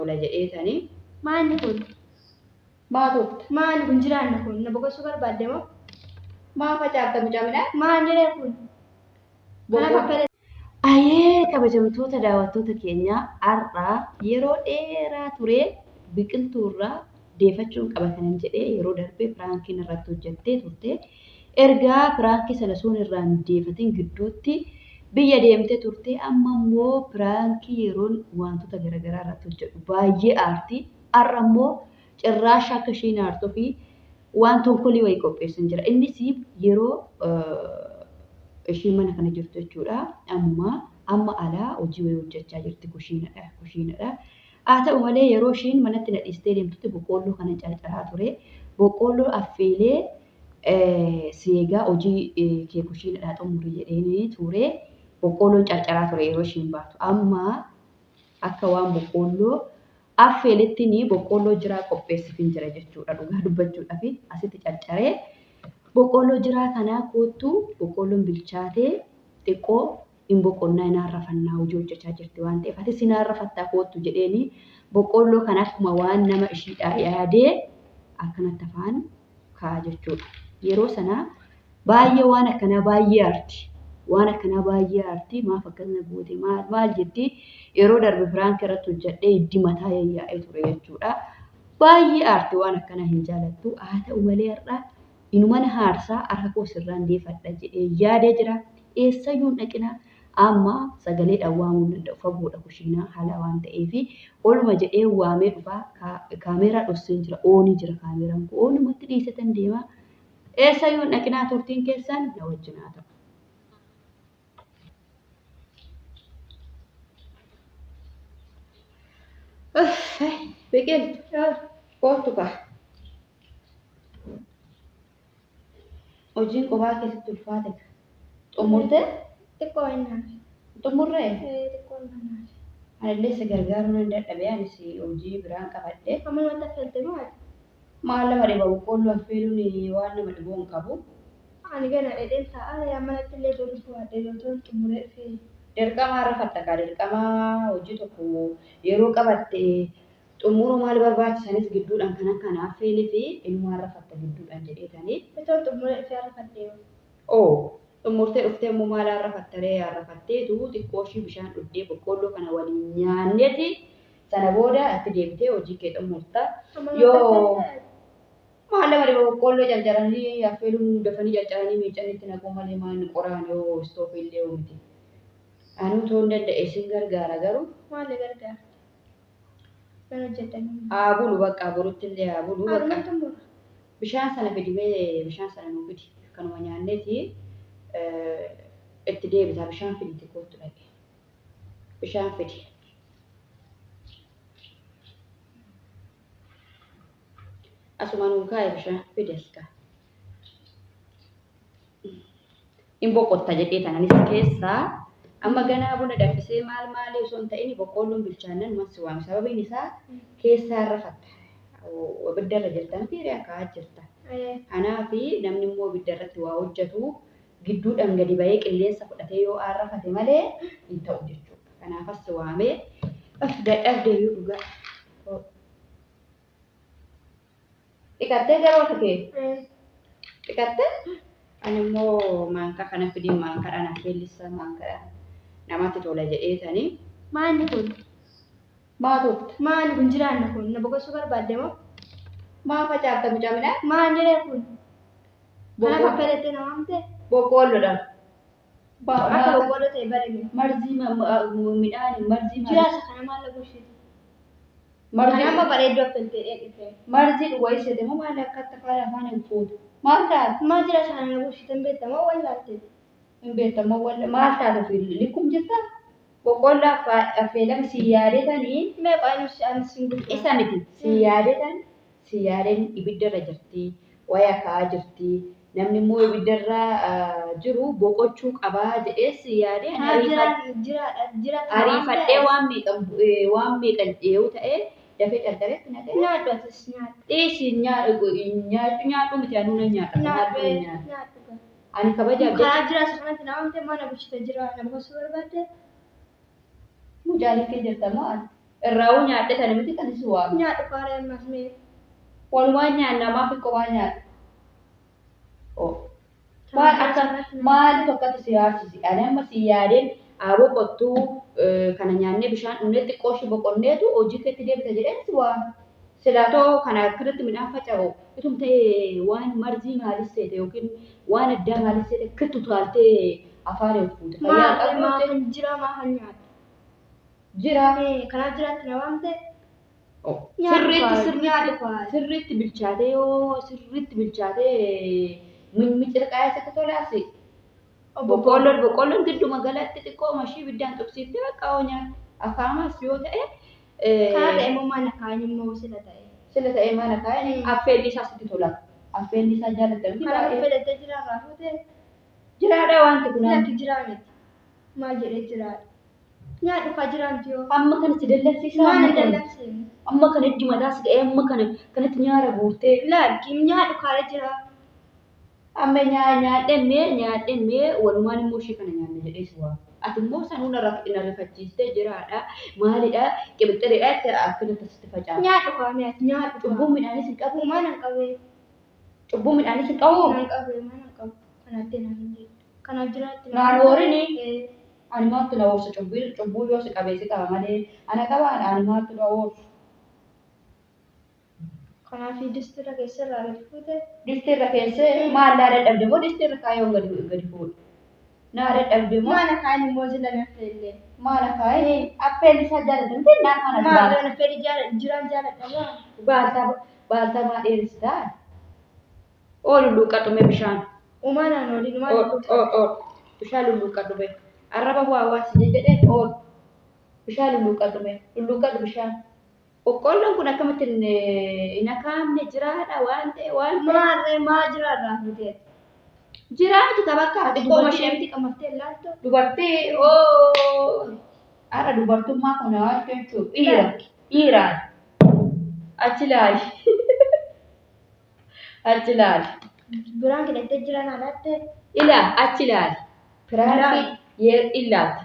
Wala jedheetanii Maanni kun? maatuutti Maanni kun jiraanna kun? Na boqochuu barbaadde moo? maa facaafta mucamina Maan jedhee kun? Kana fakkate. Ayee kabajamtoota daawwattoota keenyaa har'aa yeroo dheeraa ture biqiltuurraa deefachuun qaba kanan jedhee yeroo darbee piraankiin irratti hojjettee turte. Ergaa piraankii sana sun irraan deefatiin gidduutti biyya deemtee turte. Amma immoo piraankii yeroon wantoota garaagaraa irratti hojjedhu baay'ee aarti. Har'a immoo cirraashaa akka ishiin aartuu fi waan tonkolii wayii qopheessan jira. Innis yeroo ishii mana kana jirtu jechuudha. Amma alaa hojii wayii hojjechaa jirti kushiinadha. Haa ta'u malee yeroo ishiin manatti nadhiistee deemtutti boqqoolloo kana carcaraa ture. Boqqoolloo affeelee seegaa hojii kee kushiinadhaa xumurii jedheenii ture. Boqqoolloon carcaraa ture yeroo ishiin baatu. Amma akka waan boqqoolloo affeeletti boqqoolloo jiraa qopheessifin jira jechuudha. Dhugaa dubbachuudhaaf asitti carcaree. Boqqoolloo jiraa kanaa kootu boqqoolloon bilchaatee xiqqoo hin boqonnaa hin arrafannaa hojii hojjechaa jirti waan ta'eef ati sin arrafattaa kootu jedheeni boqqoolloo kana akkuma waan nama ishiidhaa yaadee akkanatti afaan kaa'a jechuudha. Yeroo sana baay'ee waan akkanaa baay'ee aarti. Waan akkanaa baay'ee aarti maaf akkasina goote maal jetti yeroo darbe firaankii irratti hojjedhee hiddi mataa yaa'ee ture jechuudha. Baay'ee aarti waan akkanaa hin jaalattu haa ta'u malee har'a inumana haarsaa harka koo sirraan deeffadha jedhee yaadee jira. Eessayyuu dhaqina amma sagalee dhawwaamuu hin danda'u fagoodha kushiinaa haala waan ta'eef oluma jedhee waamee dhufaa kaameeraa dhosseen jira oonii jira kaameeraan kun oonumatti dhiisatan deema. Eessayyuu dhaqinaa turtiin keessan na wajjin haa ta'u. Biqiltu kootu kaa. Hojiin qophaa keessatti ulfaate xumurtee Xiqqoo innaan. xumurree Xiqqoo innaan. anillee si gargaaruu nan dadhabee anis hojii biraan qabadhee Amma wanta felte moo ati? maal nama dhiba boqqoolloo affeeluun waan nama dhibuu hin qabu. Ani gana dheedheen taa'aa yaamanatti illee booduu waadde yoo xumuree fi Dirqama harrafatta kaa dirqama hojii tokko yeroo qabatte xumuruu maal barbaachisanis gidduudhaan kan akka affeelii fi ilmoo harrafatta gidduudhaan jedheetanii. itoo xumuree fi harrafadde yoo. Oo xumurtee dhuftee immoo maal harrafattaree harrafatteetu xiqqoo ishii bishaan dhuddee boqqoolloo kana waliin nyaanneeti sana booda itti deemtee hojii kee xumurta. Yoo maal nama dhiba boqqoolloo carcaranii affeeluun dafanii carcaranii miicanitti naquu malee maal qoraan yoo istoofii illee miti. Anuu ta'uu hin danda'e isin gargaara garuu Maali gargaara? Mana hojjetanii. haa bulu bakka borutti illee haa bulu bakka. Haaluma xumura. Bishaan sana fidimee bishaan sana nuu fidi kanuma nyaanneeti itti deebita bishaan fiditi kootu dhaqe bishaan fidi. Asuma nuu kaa'e bishaan fidi as kaa'e. Hin boqotta jedhee tananis keessaa amma ganaa buna danfisee maal osoo hin ta'in boqqoolloon bilchaannan masi waame sababiin isaa keessaa harrafatta. Abiddarra jirtan fiiree akaa'aa jirta. Kanaaf namni immoo abidda irratti waa hojjetu gidduudhaan gadi bahee qilleensa fudhatee yoo harrafate malee hin ta'u jechuudha. Kanaaf as waamee dadhabdee yoo dhugaa. Dhiqattee garuu akka kee dhiqattee ani immoo maankaa kana fidin maankaadhaan affeellisa maankaadhaan namatti tola jedheetanii. Maanni kun? Maatuutti Maanni kun jiraanna kun? Na boqochuu barbaadde moo? maa facaafta mucamina Maan jedhee kun? Kana fakkalettee na waamte? boqqoolloodhaan. Akka boqqoolloo ta'e barame. Marzii midhaan marzii Jiraasa kana maal lagushite? Kan amma bareedduu affeeltee dheedhite. marzii dhugaa isheeti moo maal akka afaan hin fuutu maal taate Maal jiraasa kana lagushite hin beektamoo wallaalte? hin beektamoo maal taate fi likkum jirta boqqoolloo affeelame si yaadetanii Meeqa anis hin guddaa? isa miti si yaadetan si yaadeen ibiddarra jirti waya kaa'aa jirti namni immoo ibiddarra jiru boqochuu qabaa jedhee si yaadee ariifadhee waan meeqan dhiyoo ta'ee dafee carcareetti naqee Nyaadhu atis nyaadhu. dhiisi nyaadhu miti anuu nan nyaadha. Ani kabajaaf Karaa jiraasa kanatti na waamte mana bulchite jira na boqochuu barbaadde? mucaalii kee jirta moo ani? irraa nyaadhe sana miti kan isin waamu. Nyaadhu kaaree ammas mee. Walumaan nyaannamaaf akka waan nyaadhu. Maaliif akkatti si yaadsisi? Ani amma si yaadeen aboo qottuu kana nyaannee bishaan dhumnee xiqqoo shi boqonneetu hojii keetti deebita jedheen si waamu. Silaatoo kana akkirratti midhaan faca'u itum ta'ee waan marzii maalis ta'e yookiin waan addaa maalis ta'e kittu taaltee afaan fuute. Maa kan jira maa kan nyaata. Jira. Kanaaf jiraatti na waamte. Sirriitti bilchaatee yoo sirriitti bilchaatee micirqaa isa tolaasi. Boqqolloon gidduma galaatti xiqqoo mashii biddaan tuqsiiftee bakka oonyaa afaamas yoo ta'e. Kaaree immoo mana kaa'an immoo sila ta'e. Sila ta'e mana kaa'an affeelli isaa sitti tola. Affeelli isaa jaallatame. Kanaaf fedhattee jiraarraa fuute. Jiraadha wanti kun. Lakki jiraa miti. Maal jedhee jiraadha. Nyaadhu kaa jiraamti yoo. Amma kanatti dallabsiisaa. Maal dallabsiin? Amma kanatti mataas ga'ee amma kanatti nyaara guurtee. Lakki nyaadhu kaaree jiraa. Amma nyaadheen mee walumaan immoo ishee kana nyaanne jedhee si waamu. Ati immoo sanuun narrafachiistee jiraadha. Maalidha? Qibixxeedha itti akkanatti sitti facaafa. Nyaadhu kaamee ati nyaadhu. Cubbuun midhaanis hin qabu. Maal hin qabee? Cubbuun midhaanis hin qabu. Maal qabee maal hin qabu. Kanaatti naan hin jedhu. Kanaaf jiraatti. Naan hoorini. Ani maaltu na hoorsa cubbuu yoo si qabeessi qaba malee. Ana qabaan ani maaltu na hoorsu. Kanaaf distiirra keessarraa gadi fuute. Distiirra keessee maal naa dadhabde moo distiirra kaayyoon gadi fuudhe. Naa dadhabde moo. Maana kaa'an immoo sila naffeellee. Maana kaa'an affeelli isaa jaallatamte naan kana jaalladha. Maal affeelli jiraan jaalladha. Baaltaa maa dheerisitaa? Oolu luuqqadhume bishaan. Uumanaan ooliin maal luuqqadhume? Bishaan lulluuqqadhume. Arraba bu'aa waasi jedhee oolu. Bishaan lulluuqqadhume. Lulluuqqadhu bishaan. Boqqolloon kun akkamitti hin akaamne jiraadha waan ta'e waan ta'e. Maa jiraarraa fuutee? Jiraatu tapakka xiqqoo masheemti qamattee laattu. Dubartii ara dubartummaa kun hawaashu jechuudha. Dhiiraan. Achi laali. Achi laali. Biraan hidhattee jiran alaatte. Achi laali. Firaanki ilaata.